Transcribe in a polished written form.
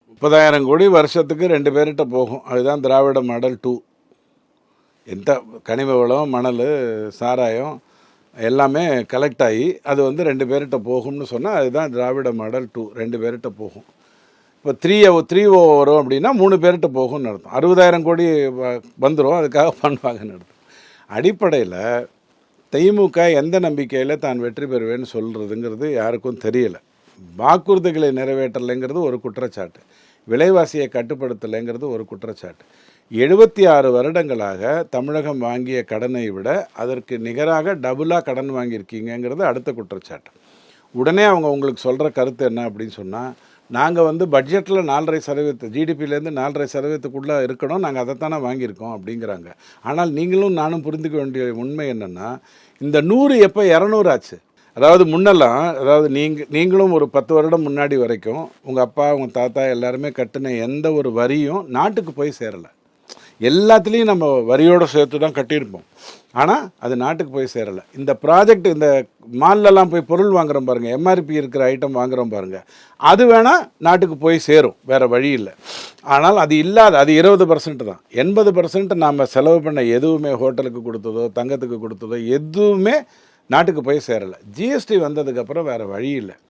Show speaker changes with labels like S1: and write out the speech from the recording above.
S1: 30,000 கோடி வருஷத்துக்கு 2 பேர்கிட்ட போகும். அதுதான் திராவிட மாடல் 2. எந்த கனிம வளம், மணல், சாராயம் எல்லாமே கலெக்ட் ஆகி அது வந்து 2 பேர்கிட்ட போகும்னு சொன்னால் அதுதான் திராவிட மாடல் 2. 2 பேர்கிட்ட போகும். இப்போ 3O வரும் அப்படின்னா 3 பேர்கிட்ட போகும்னு அர்த்தம். 60,000 கோடி வந்துடும், அதுக்காக பண்ணுவாங்கன்னு அர்த்தம். அடிப்படையில் திமுக எந்த நம்பிக்கையில் தான் வெற்றி பெறுவேன்னு சொல்கிறதுங்கிறது யாருக்கும் தெரியலை. வாக்குறுதிகளை நிறைவேற்றலைங்கிறது ஒரு குற்றச்சாட்டு, விலைவாசியை கட்டுப்படுத்தலைங்கிறது ஒரு குற்றச்சாட்டு. 76 வருடங்களாக தமிழகம் வாங்கிய கடனை விட அதற்கு நிகராக டபுளாக கடன் வாங்கியிருக்கீங்கிறது அடுத்த குற்றச்சாட்டு. உடனே அவங்க உங்களுக்கு சொல்கிற கருத்து என்ன அப்படின்னு சொன்னால், நாங்கள் வந்து பட்ஜெட்டில் 4.5% ஜிடிபியிலேருந்து 4.5%க்குள்ளே இருக்கணும், நாங்கள் அதைத்தானே வாங்கியிருக்கோம் அப்படிங்கிறாங்க. ஆனால் நீங்களும் நானும் புரிந்துக்க வேண்டிய உண்மை என்னென்னா, இந்த 100 எப்போ 200 ஆச்சு? அதாவது முன்னெல்லாம், அதாவது நீங்களும் ஒரு 10 வருடம் முன்னாடி வரைக்கும் உங்கள் அப்பா உங்கள் தாத்தா எல்லாருமே கட்டின எந்த ஒரு வரியும் நாட்டுக்கு போய் சேரலை. எல்லாத்துலேயும் நம்ம வரியோடு சேர்த்து தான் கட்டியிருப்போம், ஆனால் அது நாட்டுக்கு போய் சேரலை. இந்த ப்ராஜெக்ட், இந்த மால்லலாம் போய் பொருள் வாங்குகிறோம் பாருங்கள், எம்ஆர்பி இருக்கிற ஐட்டம் வாங்குகிறோம் பாருங்கள், அது வேணால் நாட்டுக்கு போய் சேரும், வேறு வழி இல்லை. ஆனால் அது இல்லாத, அது 20% தான். 80% நாம் செலவு பண்ண எதுவுமே, ஹோட்டலுக்கு கொடுத்ததோ தங்கத்துக்கு கொடுத்ததோ எதுவுமே நாட்டுக்கு போய் சேரலை. ஜிஎஸ்டி வந்ததுக்கப்புறம் வேறு வழி இல்லை.